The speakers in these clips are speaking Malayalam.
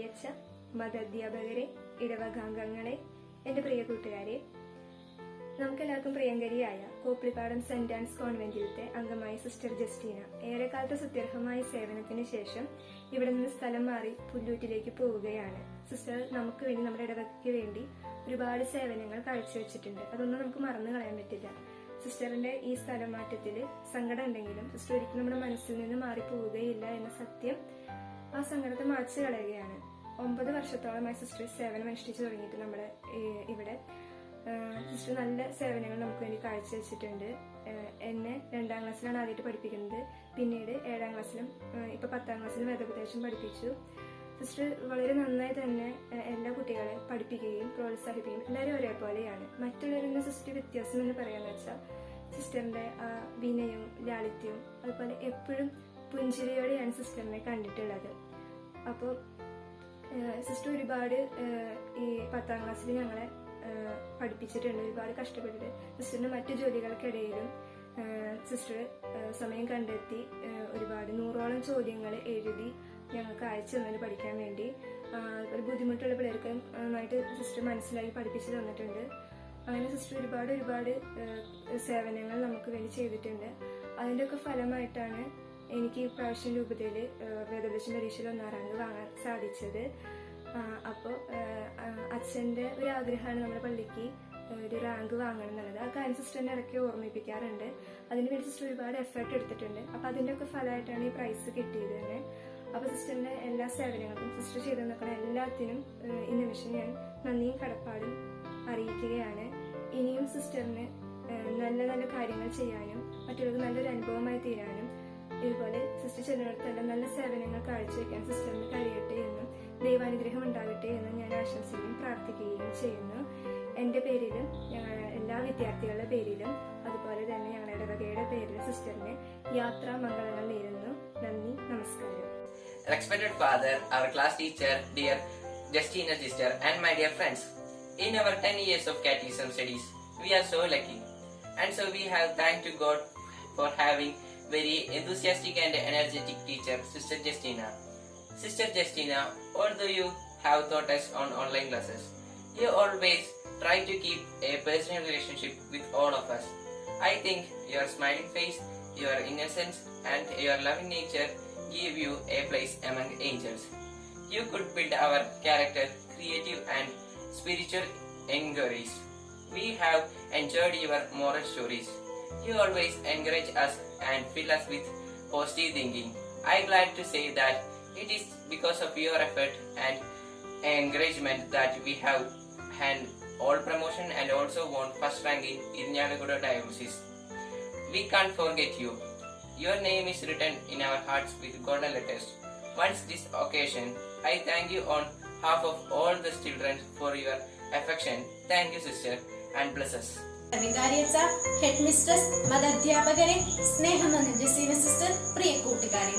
അച്ച, മതാധ്യാപകരെ, ഇടവകാംഗങ്ങളെ, എൻ്റെ പ്രിയ കൂട്ടുകാരെ, നമുക്കെല്ലാവർക്കും പ്രിയങ്കരിയായ കോപ്പിളിപ്പാടം സെന്റ് ആൻസ് കോൺവെന്റിലത്തെ അംഗമായ സിസ്റ്റർ ജസ്റ്റീന ഏറെക്കാലത്തെ സുത്യർഹമായ സേവനത്തിന് ശേഷം ഇവിടെ നിന്ന് സ്ഥലം മാറി പുല്ലൂറ്റിലേക്ക് പോവുകയാണ്. സിസ്റ്റർ നമുക്ക് വേണ്ടി, നമ്മുടെ ഇടവകയ്ക്ക് വേണ്ടി ഒരുപാട് സേവനങ്ങൾ കാഴ്ചവെച്ചിട്ടുണ്ട്. അതൊന്നും നമുക്ക് മറന്നു കളയാൻ പറ്റില്ല. സിസ്റ്ററിന്റെ ഈ സ്ഥലം മാറ്റത്തിൽ സങ്കടം ഉണ്ടെങ്കിലും സിസ്റ്റർ ഒരിക്കലും നമ്മുടെ മനസ്സിൽ നിന്ന് മാറിപ്പോവുകയില്ല എന്ന സത്യം ആ സങ്കടത്തെ മായ്ച്ചു കളയുകയാണ്. 9 വർഷത്തോളമായി സിസ്റ്റർ സേവനം അനുഷ്ഠിച്ചു തുടങ്ങിയിട്ട് നമ്മുടെ ഇവിടെ സിസ്റ്റർ നല്ല സേവനങ്ങൾ നമുക്ക് വേണ്ടി കാഴ്ചവെച്ചിട്ടുണ്ട്. എന്നെ 2ാം ക്ലാസ്സിലാണ് ആദ്യമായിട്ട് പഠിപ്പിക്കുന്നത്. പിന്നീട് 7ാം ക്ലാസ്സിലും ഇപ്പൊ 10ാം ക്ലാസ്സിലും വേദോപദേശം പഠിപ്പിച്ചു. സിസ്റ്റർ വളരെ നന്നായി തന്നെ എല്ലാ കുട്ടികളെ പഠിപ്പിക്കുകയും പ്രോത്സാഹിപ്പിക്കുകയും എല്ലാവരും ഒരേപോലെയാണ്. മറ്റുള്ളവരിൽ നിന്ന് സിസ്റ്റർ വ്യത്യാസം എന്ന് പറയാന്ന് വെച്ചാൽ സിസ്റ്ററിന്റെ ആ വിനയവും ലാളിത്യവും അതുപോലെ എപ്പോഴും പുഞ്ചിരിയോടെയാണ് സിസ്റ്ററിനെ കണ്ടിട്ടുള്ളത്. അപ്പോൾ സിസ്റ്റർ ഒരുപാട് ഈ 10ാം ക്ലാസ്സിൽ ഞങ്ങളെ പഠിപ്പിച്ചിട്ടുണ്ട്. ഒരുപാട് കഷ്ടപ്പെട്ടിട്ട് സിസ്റ്ററിന്റെ മറ്റു ജോലികൾക്കിടയിലും സിസ്റ്റർ സമയം കണ്ടെത്തി ഒരുപാട് 100ഓളം ചോദ്യങ്ങൾ എഴുതി ഞങ്ങൾക്ക് അയച്ചു തന്നു പഠിക്കാൻ വേണ്ടി. ഒരു ബുദ്ധിമുട്ടുള്ള പിള്ളേർക്ക് നന്നായിട്ട് സിസ്റ്റർ മനസ്സിലാക്കി പഠിപ്പിച്ചു തന്നിട്ടുണ്ട്. അങ്ങനെ സിസ്റ്റർ ഒരുപാട് സേവനങ്ങൾ നമുക്ക് വേണ്ടി ചെയ്തിട്ടുണ്ട്. അതിൻ്റെയൊക്കെ ഫലമായിട്ടാണ് എനിക്ക് ഈ പ്രാവശ്യം രൂപതയിൽ വേദോപദേശ പരീക്ഷയിൽ 1ാം റാങ്ക് വാങ്ങാൻ സാധിച്ചത്. അപ്പോൾ അച്ഛൻ്റെ ഒരു ആഗ്രഹമാണ് നമ്മുടെ പള്ളിക്ക് ഒരു റാങ്ക് വാങ്ങണം എന്നുള്ളത്. ആ കാര്യം സിസ്റ്ററിനെ ഇടയ്ക്ക് ഓർമ്മിപ്പിക്കാറുണ്ട്. അതിനുവേണ്ടി സിസ്റ്റർ ഒരുപാട് എഫേർട്ട് എടുത്തിട്ടുണ്ട്. അപ്പോൾ അതിൻ്റെ ഒക്കെ ഫലമായിട്ടാണ് ഈ പ്രൈസ് കിട്ടിയത് തന്നെ. അപ്പോൾ സിസ്റ്ററിന്റെ എല്ലാ സേവനങ്ങൾക്കും സിസ്റ്റർ ചെയ്തു നിൽക്കുന്ന എല്ലാത്തിനും ഈ നിമിഷം ഞാൻ നന്ദിയും കടപ്പാടും അറിയിക്കുകയാണ്. ഇനിയും സിസ്റ്ററിന് നല്ല നല്ല കാര്യങ്ങൾ ചെയ്യാനും മറ്റുള്ളവർക്ക് നല്ലൊരു അനുഭവമായി തീരാനും ഇതുപോലെ സിസ്റ്റർ ചെല്ലുന്നിടത്തെല്ലാം നല്ല സേവനങ്ങൾ കാഴ്ചവെക്കാൻ സിസ്റ്ററിന് കഴിയട്ടെ എന്നും ദൈവാനുഗ്രഹം ഉണ്ടാകട്ടെ എന്നും ഞാൻ ആശംസിക്കുകയും പ്രാർത്ഥിക്കുകയും ചെയ്യുന്നു. എൻ്റെ പേരിലും എല്ലാ വിദ്യാർത്ഥികളുടെ പേരിലും അതുപോലെ തന്നെ ഞങ്ങളുടെ ഇടവകയുടെ പേരിലും സിസ്റ്ററിന് യാത്രാ മംഗളങ്ങൾ നേരുന്നു. നന്ദി, നമസ്കാരം. Respected father, our class teacher, dear Justina sister, and my dear friends, in our 10 years of catechism studies, we are so lucky, and so we have thanked to God for having very enthusiastic and energetic teacher, Sister Justina. Sister Justina, although you have taught us on online classes, you always try to keep a personal relationship with all of us. I think your smiling face, your innocence, and your loving nature give you a place among angels. You could build our character, creative and spiritual inquiries. We have enjoyed your moral stories. You always encourage us and fill us with positive thinking. I'm glad to say that it is because of your effort and encouragement that we have had all promotion and also won first rank in Irnyalakuda diocese. We can't forget you. Your name is written in our hearts with golden letters. Once this occasion, I thank you on behalf of all the children for your affection. Thank you, sister, and bless us. വികാരിയച്ച, ഹെഡ് മിസ്ട്രസ്, മതാധ്യാപകരെ, സ്നേഹം നന്ദി ജസീന സിസ്റ്റർ, പ്രിയ കൂട്ടുകാരെ,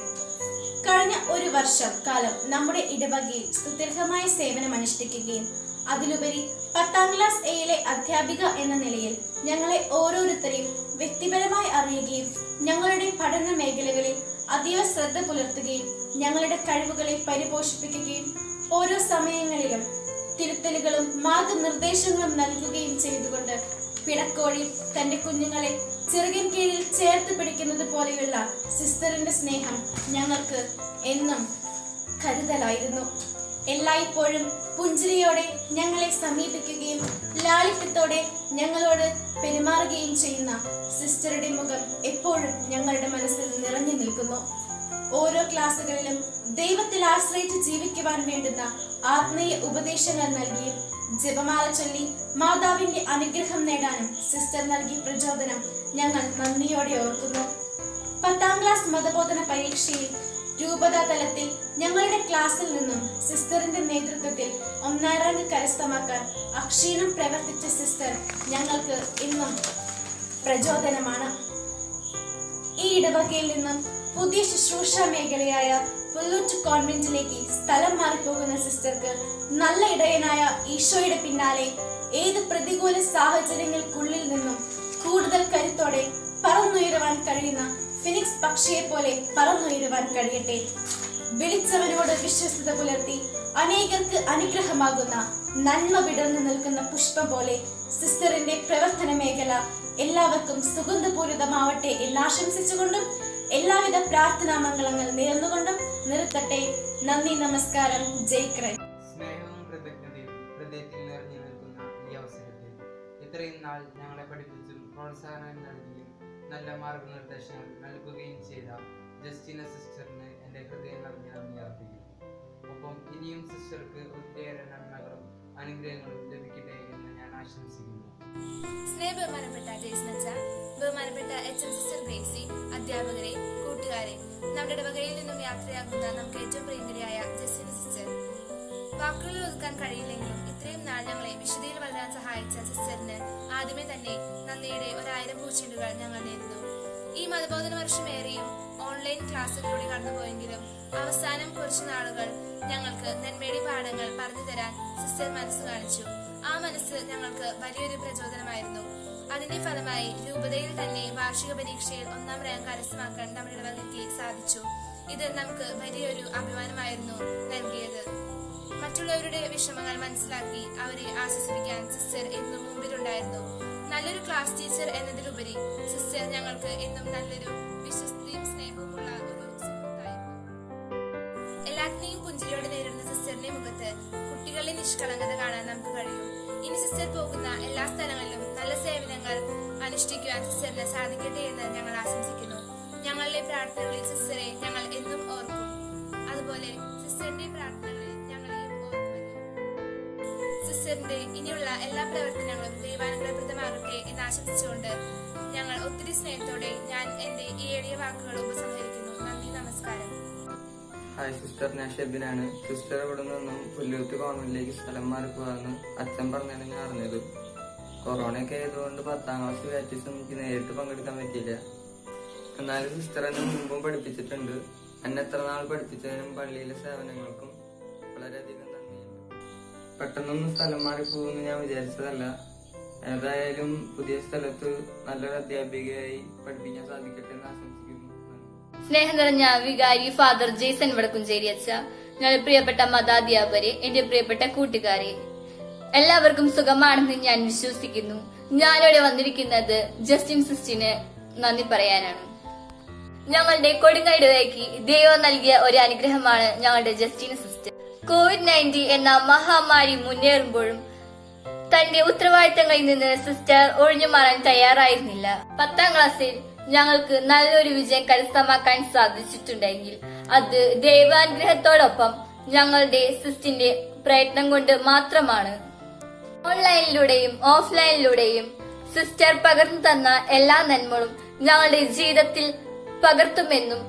കഴിഞ്ഞ 1 വർഷം കാലം നമ്മുടെ ഇടവകയിൽ സ്തുത്യർഹമായ സേവനം അനുഷ്ഠിക്കുകയും അതിലുപരി 10ാം ക്ലാസ് എയിലെ അധ്യാപിക എന്ന നിലയിൽ ഞങ്ങളെ ഓരോരുത്തരെയും വ്യക്തിപരമായി അറിയുകയും ഞങ്ങളുടെ പഠന മേഖലകളിൽ അതീവ ശ്രദ്ധ പുലർത്തുകയും ഞങ്ങളുടെ കഴിവുകളെ പരിപോഷിപ്പിക്കുകയും ഓരോ സമയങ്ങളിലും തിരുത്തലുകളും മാർഗനിർദ്ദേശങ്ങളും നൽകുകയും ചെയ്തുകൊണ്ട് പിടക്കോഴി തന്റെ കുഞ്ഞുങ്ങളെ ചിറകിൻ കീഴിൽ ചേർത്ത് പിടിക്കുന്നത് പോലെയുള്ള സിസ്റ്ററിന്റെ സ്നേഹം ഞങ്ങൾക്ക് എന്നും കരുതലായിരുന്നു. എല്ലായ്പ്പോഴും പുഞ്ചിരിയോടെ ഞങ്ങളെ സമീപിക്കുകയും ലാളിത്യത്തോടെ ഞങ്ങളോട് പെരുമാറുകയും ചെയ്യുന്ന സിസ്റ്ററുടെ മുഖം എപ്പോഴും ഞങ്ങളുടെ മനസ്സിൽ നിറഞ്ഞു നിൽക്കുന്നു. ഓരോ ക്ലാസ്സുകളിലും ദൈവത്തിൽ ആശ്രയിച്ച് ജീവിക്കുവാൻ വേണ്ടുന്ന ആത്മീയ ഉപദേശങ്ങൾ നൽകിയും ജപമാല ചൊല്ലി മാതാവിന്റെ അനുഗ്രഹം നേടാനും സിസ്റ്റർ നൽകിയ പ്രചോദനം ഞങ്ങൾ നന്ദിയോടെ ഓർക്കുന്നു. 10ാം ക്ലാസ് മതബോധന പരീക്ഷയിൽ രൂപതാ തലത്തിൽ ഞങ്ങളുടെ ക്ലാസ്സിൽ നിന്നും സിസ്റ്ററിന്റെ നേതൃത്വത്തിൽ 1ാം റാങ്ക് കരസ്ഥമാക്കാൻ അക്ഷീണം പ്രവർത്തിച്ച സിസ്റ്റർ ഞങ്ങൾക്ക് ഇന്നും പ്രചോദനമാണ്. ഈ ഇടവകയിൽ നിന്നും പുതിയ ശുശ്രൂഷ മേഖലയായ പുല്ലൂറ്റ് കോൺവെന്റിലേക്ക് സ്ഥലം മാറിപ്പോകുന്ന സിസ്റ്റർക്ക് നല്ല ഇടയനായ ഈശോയുടെ പിന്നാലെ ഏത് പ്രതികൂല സാഹചര്യങ്ങൾക്കുള്ളിൽ നിന്നും കൂടുതൽ കരുത്തോടെ പറന്നുയരുവാൻ കഴിയുന്ന ഫിനിക്സ് പക്ഷിയെ പോലെ പറന്നുയരുവാൻ കഴിയട്ടെ. വിളിച്ചവനോട് വിശ്വസ്തത പുലർത്തി അനേകർക്ക് അനുഗ്രഹമാകുന്ന നന്മ വിടർന്നു നിൽക്കുന്ന പുഷ്പം പോലെ സിസ്റ്ററിന്റെ പ്രവർത്തന മേഖല എല്ലാവർക്കും സുഗന്ധപൂരിതമാവട്ടെ എന്ന് ആശംസിച്ചുകൊണ്ടും എല്ലാവിധ പ്രാർത്ഥനാ മംഗളങ്ങൾ നേർന്നുകൊണ്ടും നിർത്തട്ടെ. നന്ദി, നമസ്കാരം. ജയ് ക്രൈസ്റ്റ്. സ്നേഹവും കൃതജ്ഞതയും ഹൃദയത്തിൽ നിറഞ്ഞു നിൽക്കുന്ന ഈ അവസരത്തിൽ ഇത്രയും നാൾ ഞങ്ങളെ പഠിപ്പിച്ചും പ്രോത്സാഹനം നൽകിയും നല്ല മാർഗനിർദ്ദേശങ്ങൾ നൽകുകയും ചെയ്ത ജസ്റ്റിന സിസ്റ്ററിന് എൻ്റെ ഹൃദയം നിറഞ്ഞ നന്ദി അർപ്പിക്കുന്നു. ഒപ്പം ഇനിയും സിസ്റ്റർക്ക് ഒത്തിരിയേറെ നന്മകളും അനുഗ്രഹങ്ങളും ലഭിക്കട്ടെ എന്ന് ഞാൻ ആശംസിക്കുന്നു. സ്നേഹബഹുമാനപ്പെട്ട ജെയ്സനച്ച, ബഹുമാനപ്പെട്ട HM സിസ്റ്റർ ഗ്രേസി, അധ്യാപകരെ, കൂട്ടുകാരെ, നമ്മുടെ ഇടവകയിൽ നിന്നും യാത്രയാകുന്ന നമുക്ക് ഏറ്റവും പ്രിയങ്കരിയായ ജസ്റ്റിന സിസ്റ്റർ, വാക്കുകളിൽ ഒതുക്കാൻ കഴിയില്ലെങ്കിലും ഇത്രയും നാൾ ഞങ്ങളെ വിശുദ്ധിയിൽ വളരാൻ സഹായിച്ച സിസ്റ്ററിന് ആദ്യമേ തന്നെ നന്ദിയുടെ 1000 പൂച്ചെണ്ടുകൾ ഞങ്ങൾ നേരുന്നു. ഈ മതബോധന വർഷമേറെയും ഓൺലൈൻ ക്ലാസ്സുകളിലൂടെ കടന്നുപോയെങ്കിലും അവസാനം കുറച്ചു നാളുകൾ ഞങ്ങൾക്ക് നന്മയുടെ പാഠങ്ങൾ പറഞ്ഞു തരാൻ സിസ്റ്റർ മനസ്സ് കാണിച്ചു. ആ മനസ്സ് ഞങ്ങൾക്ക് വലിയൊരു പ്രചോദനമായിരുന്നു. അതിന്റെ ഫലമായി രൂപതയിൽ തന്നെ വാർഷിക പരീക്ഷയിൽ 1ാം റാങ്ക് കരസ്ഥമാക്കാൻ നമ്മുടെ ഇടവകയ്ക്ക് സാധിച്ചു. ഇത് നമുക്ക് വലിയൊരു അഭിമാനമായിരുന്നു നൽകിയത്. മറ്റുള്ളവരുടെ വിഷമങ്ങൾ മനസ്സിലാക്കി അവരെ ആശ്വസിപ്പിക്കാൻ സിസ്റ്റർ എന്നും മുമ്പിലുണ്ടായിരുന്നു. നല്ലൊരു ക്ലാസ് ടീച്ചർ എന്നതിലുപരി സിസ്റ്റർ ഞങ്ങൾക്ക് എന്നും നല്ലൊരു വിശ്വസ്തയും സ്നേഹവുമുള്ള ഒരു സുഹൃത്തായിരുന്നു. എല്ലാത്തിനെയും പുഞ്ചിരിയോടെ നേരിടുന്ന സിസ്റ്ററിന്റെ മുഖത്ത് കുട്ടികളുടെ നിഷ്കളങ്കത കാണാൻ നമുക്ക് കഴിയും. ഇനി സിസ്റ്റർ പോകുന്ന എല്ലാ സ്ഥലങ്ങളിലും നല്ല സേവനങ്ങൾ അനുഷ്ഠിക്കുവാൻ സിസ്റ്ററിന് സാധിക്കട്ടെ എന്ന് ഞങ്ങൾ ആശംസിക്കുന്നു. ഞങ്ങളുടെ പ്രാർത്ഥനകളിൽ സിസ്റ്ററെ ഞങ്ങൾ എന്നും ഓർക്കും. അതുപോലെ സിസ്റ്ററിന്റെ പ്രാർത്ഥനകളിൽ ഞങ്ങളെയും ഓർക്കുമല്ലോ. സിസ്റ്ററിന്റെ ഇനിയുള്ള എല്ലാ പ്രവർത്തനങ്ങളും ദൈവാനുഗ്രഹപ്രദമാകട്ടെ എന്ന് ആശംസിച്ചുകൊണ്ട് ഞങ്ങൾ ഒത്തിരി സ്നേഹത്തോടെ ഞാൻ എന്റെ ഈ എളിയ വാക്കുകൾ ഉപസംഹരിക്കുന്നു. നന്ദി, നമസ്കാരം. ഹായ് സിസ്റ്റർ, ഞാൻ ഷെബിനാണ്. സിസ്റ്റർ ഇവിടെ നിന്നും പുല്ലൂത്ത് കോൺവെന്റിലേക്ക് സ്ഥലം മാറി പോകാമെന്ന് അച്ഛൻ പറഞ്ഞാണ് ഞാൻ അറിഞ്ഞത്. കൊറോണയൊക്കെ ആയതുകൊണ്ട് 10ാം ക്ലാസ് കാറ്റീസം എനിക്ക് നേരിട്ട് പങ്കെടുക്കാൻ പറ്റിയില്ല. എന്നാലും സിസ്റ്റർ എന്നെ മുമ്പും പഠിപ്പിച്ചിട്ടുണ്ട്. എന്നെ എത്ര നാൾ പഠിപ്പിച്ചതിനും പള്ളിയിലെ സേവനങ്ങൾക്കും വളരെയധികം നന്ദിയുണ്ട്. പെട്ടെന്നൊന്നും സ്ഥലം മാറി പോകുമെന്ന് ഞാൻ വിചാരിച്ചതല്ല. ഏതായാലും പുതിയ സ്ഥലത്ത് നല്ലൊരു അധ്യാപികയായി പഠിപ്പിക്കാൻ സാധിക്കട്ടെ എന്ന് ആശംസിക്കുന്നു. സ്നേഹം നിറഞ്ഞ വികാരി ഫാദർ ജെയ്സൺ വടക്കുംചേരി അച്ഛ, ഞങ്ങളുടെ പ്രിയപ്പെട്ട മതാധ്യാപകരെ, എന്റെ പ്രിയപ്പെട്ട കൂട്ടുകാരെ, എല്ലാവർക്കും സുഖമാണെന്ന് ഞാൻ വിശ്വസിക്കുന്നു. ഞാനിവിടെ വന്നിരിക്കുന്നത് ജസ്റ്റിൻ സിസ്റ്റിന് നന്ദി പറയാനാണ്. ഞങ്ങളുടെ കൊടുങ്ങായിടവയ്ക്ക് ദൈവം നൽകിയ ഒരു അനുഗ്രഹമാണ് ഞങ്ങളുടെ ജസ്റ്റിൻ സിസ്റ്റർ. COVID-19 എന്ന മഹാമാരി മുന്നേറുമ്പോഴും തന്റെ ഉത്തരവാദിത്തങ്ങളിൽ നിന്ന് സിസ്റ്റർ ഒഴിഞ്ഞു മാറാൻ തയ്യാറായിരുന്നില്ല. 10ാം ക്ലാസ്സിൽ ഞങ്ങൾക്ക് നല്ലൊരു വിജയം കരസ്ഥമാക്കാൻ സാധിച്ചിട്ടുണ്ടെങ്കിൽ അത് ദൈവാനുഗ്രഹത്തോടൊപ്പം ഞങ്ങളുടെ സിസ്റ്റിന്റെ പ്രയത്നം കൊണ്ട് മാത്രമാണ്. ഓൺലൈനിലൂടെയും ഓഫ്ലൈനിലൂടെയും സിസ്റ്റർ പകർന്നു തന്ന എല്ലാ നന്മകളും ഞങ്ങളുടെ ജീവിതത്തിൽ പകർത്തുമെന്നും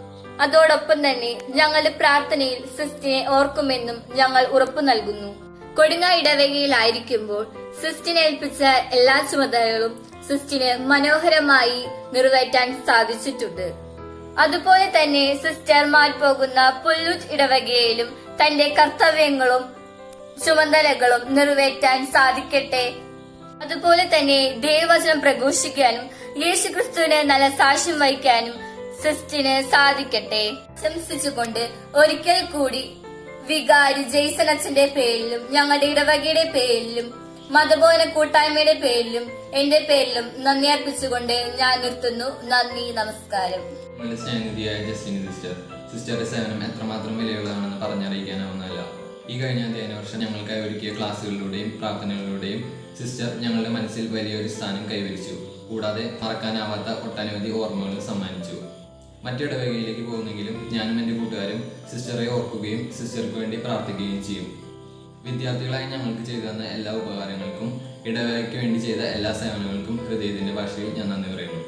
അതോടൊപ്പം തന്നെ ഞങ്ങളുടെ പ്രാർത്ഥനയിൽ സിസ്റ്റിനെ ഓർക്കുമെന്നും ഞങ്ങൾ ഉറപ്പു നൽകുന്നു. കൊടുങ്ങാ ഇടവകയിലായിരിക്കുമ്പോൾ സിസ്റ്റിനെ ഏൽപ്പിച്ച എല്ലാ ചുമതലകളും സിസ്റ്റിന് മനോഹരമായി നിറവേറ്റാൻ സാധിച്ചിട്ടുണ്ട്. അതുപോലെ തന്നെ സിസ്റ്റർ മാറിപ്പോകുന്ന പുല്ലൂറ്റ് ഇടവകയിലും തന്റെ കർത്തവ്യങ്ങളും ചുമതലകളും നിറവേറ്റാൻ സാധിക്കട്ടെ. അതുപോലെ തന്നെ ദൈവവചനം പ്രഘോഷിക്കാനും യേശുക്രിസ്തുവിന് നല്ല സാക്ഷ്യം വഹിക്കാനും സിസ്റ്റിന് സാധിക്കട്ടെ. ആശംസിച്ചുകൊണ്ട് ഒരിക്കൽ കൂടി വികാരി ജെയ്സൺ അച്ഛന്റെ പേരിലും ഞങ്ങളുടെ ഇടവകയുടെ പേരിലും മതബോധന കൂട്ടായ്മയുടെ പേരിലും എന്റെ പേരിലും നന്ദി അർപ്പിച്ചുകൊണ്ട് ഞാൻ നിർത്തുന്നു. നന്ദി, നമസ്കാരം. നമ്മുടെ സ്നേഹനിധിയായ ജസ്റ്റിന സിസ്റ്ററുടെ സേവനം എത്രമാത്രം വിലയുള്ളതാണെന്ന് പറഞ്ഞറിയിക്കാനാവുന്നതല്ല. ഈ കഴിഞ്ഞ അധ്യയന വർഷം ഞങ്ങൾക്കായി ഒരുക്കിയ ക്ലാസ്സുകളിലൂടെയും പ്രാർത്ഥനകളിലൂടെയും സിസ്റ്റർ ഞങ്ങളുടെ മനസ്സിൽ വലിയൊരു സ്ഥാനം കൈവരിച്ചു. കൂടാതെ മറക്കാനാവാത്ത ഒട്ടനവധി ഓർമ്മകളും സമ്മാനിച്ചു. മറ്റിടവകയിലേക്ക് പോകുന്നെങ്കിലും ഞാനും എൻ്റെ കൂട്ടുകാരും സിസ്റ്ററെ ഓർക്കുകയും സിസ്റ്റർക്ക് വേണ്ടി പ്രാർത്ഥിക്കുകയും ചെയ്യും. വിദ്യാർത്ഥികളായി ഞങ്ങൾക്ക് ചെയ്തു തന്ന എല്ലാ ഉപകാരങ്ങൾക്കും ഇടവകയ്ക്ക് വേണ്ടി ചെയ്ത എല്ലാ സേവനങ്ങൾക്കും ഹൃദയത്തിന്റെ ഭാഷയിൽ ഞാൻ നന്ദി പറയുന്നു.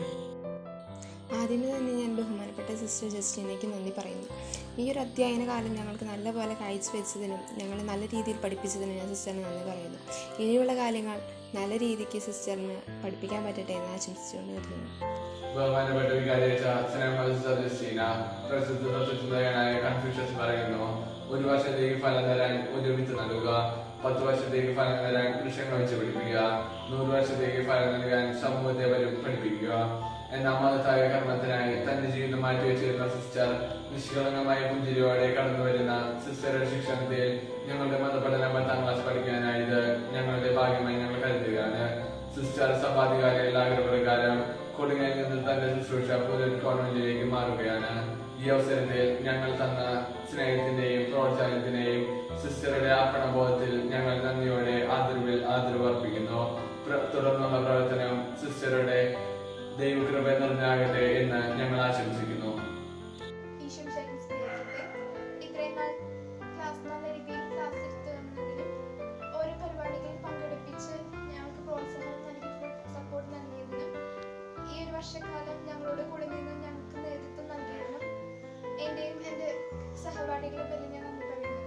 ആദ്യമേ തന്നെ ഞാൻ ബഹുമാനപ്പെട്ട സിസ്റ്റർ ജസ്റ്റിനയ്ക്ക് നന്ദി പറയുന്നു. ഈ ഒരു അധ്യയന കാലം ഞങ്ങൾക്ക് നല്ലപോലെ കാഴ്ചവെച്ചതിനും ഞങ്ങളെ നല്ല രീതിയിൽ പഠിപ്പിച്ചതിനും ഞാൻ സിസ്റ്ററിന് നന്ദി പറയുന്നു. ഇനിയുള്ള കാര്യങ്ങൾ നല്ല രീതിക്ക് സിസ്റ്ററിന് പഠിപ്പിക്കാൻ പറ്റട്ടെ എന്ന് ആശംസിച്ചുകൊണ്ട് വരുന്നു. ബഹുമാനപ്പെട്ട വികാരിയച്ച സിസ്റ്റർ ജസ്റ്റിന പ്രസിദ്ധ തത്വചിന്തകനായ കൺഫ്യൂഷ്യസ് പറയുന്നു, 1 വർഷത്തേക്ക് ഫലം തരാൻ ഒരു വിത്ത് നൽകുക, 10 വർഷത്തേക്ക് ഫലം തരാൻ വൃക്ഷങ്ങൾ വെച്ച് പിടിപ്പിക്കുക, 100 വർഷത്തേക്ക് ഫലം നൽകാൻ സമൂഹത്തെ പഠിപ്പിക്കുക. എന്ന മഹത്തായ കർമ്മത്തിനായി തന്റെ ജീവിതം മാറ്റിവെച്ചിരുന്ന സിസ്റ്റർ നിഷ്കളങ്കമായ പുഞ്ചിരിയോടെ കടന്നു വരുന്ന സിസ്റ്ററുടെ ശിക്ഷണത്തിൽ ഞങ്ങളുടെ മതപഠനം 10ാം ക്ലാസ് പഠിക്കാനായത് ഞങ്ങളുടെ ഭാഗ്യമായി ഞങ്ങൾ കരുതുകയാണ്. സിസ്റ്റർ സഭാധികാരികളുടെ ആഗ്രഹപ്രകാരം കൊടുങ്ങയിൽ നിന്ന് തന്റെ ശുശ്രൂഷ പുതിയ കോൺവെന്റിലേക്ക് മാറുകയാണ്. ഈ അവസരത്തിൽ ഞങ്ങൾ തന്ന സ്നേഹത്തിന്റെയും പ്രോത്സാഹനത്തിന്റെയും സിസ്റ്ററുടെ അർപ്പണബോധത്തിൽ ഞങ്ങൾ നന്ദിയോടെ ആദരവ് അർപ്പിക്കുന്നു. തുടർന്നുള്ള പ്രവർത്തനം സിസ്റ്ററുടെ ദൈവകൃപ നിറഞ്ഞാകട്ടെ എന്ന് ഞങ്ങൾ ആശംസിക്കുന്നു. ഇത്രയും നാൾ ക്ലാസ് നല്ല രീതിയിൽ ക്ലാസ് എടുത്തുവന്നെങ്കിലും ഓരോ പരിപാടികളിൽ പങ്കെടുപ്പിച്ച് ഞങ്ങൾക്ക് പ്രോത്സാഹനം നൽകി സപ്പോർട്ട് നൽകിയതിനും ഈ ഒരു വർഷക്കാലം ഞങ്ങളോട് കൂടെ നിന്ന് ഞങ്ങൾക്ക് നേതൃത്വം നൽകിയതിനും എന്റെയും എന്റെ സഹപാഠികളുടെ പേരിൽ ഞാൻ നന്ദി പറയുന്നു.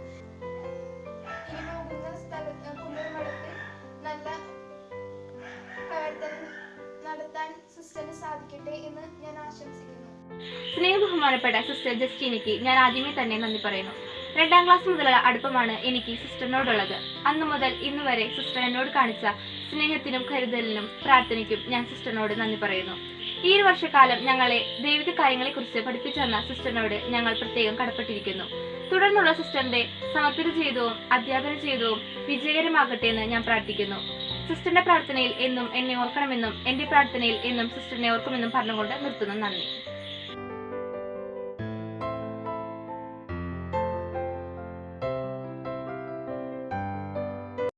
ഇനി പോകുന്ന കുന്നൂർമഠത്തിൽ നല്ല പ്രവർത്തനം നടത്താൻ സിസ്റ്ററിന് സാധിക്കട്ടെ എന്ന് ഞാൻ ആശംസിക്കുന്നു. സ്നേഹബഹുമാനപ്പെട്ട സിസ്റ്റർ ജസ്റ്റീനയ്ക്ക് ഞാൻ ആദ്യമേ തന്നെ നന്ദി പറയുന്നു. 2ാം ക്ലാസ് മുതലുള്ള അടുപ്പമാണ് എനിക്ക് സിസ്റ്ററിനോടുള്ളത്. അന്നു മുതൽ ഇന്നു വരെ സിസ്റ്റർ എന്നോട് കാണിച്ച സ്നേഹത്തിനും കരുതലിനും പ്രാർത്ഥനയ്ക്കും ഞാൻ സിസ്റ്ററിനോട് നന്ദി പറയുന്നു. ഈ ഒരു വർഷക്കാലം ഞങ്ങളെ ദൈവിക കാര്യങ്ങളെക്കുറിച്ച് പഠിപ്പിച്ചു തന്ന സിസ്റ്ററിനോട് ഞങ്ങൾ പ്രത്യേകം കടപ്പെട്ടിരിക്കുന്നു. തുടർന്നുള്ള സിസ്റ്ററിന്റെ സമർപ്പിത ജീവിതവും അധ്യാപന ജീവിതവും വിജയകരമാകട്ടെ എന്ന് ഞാൻ പ്രാർത്ഥിക്കുന്നു. സിസ്റ്ററിന്റെ പ്രാർത്ഥനയിൽ എന്നും എന്നെ ഓർക്കണമെന്നും എന്റെ പ്രാർത്ഥനയിൽ എന്നും സിസ്റ്ററിനെ ഓർക്കുമെന്നും പറഞ്ഞുകൊണ്ട് നിർത്തുന്നു. നന്ദി.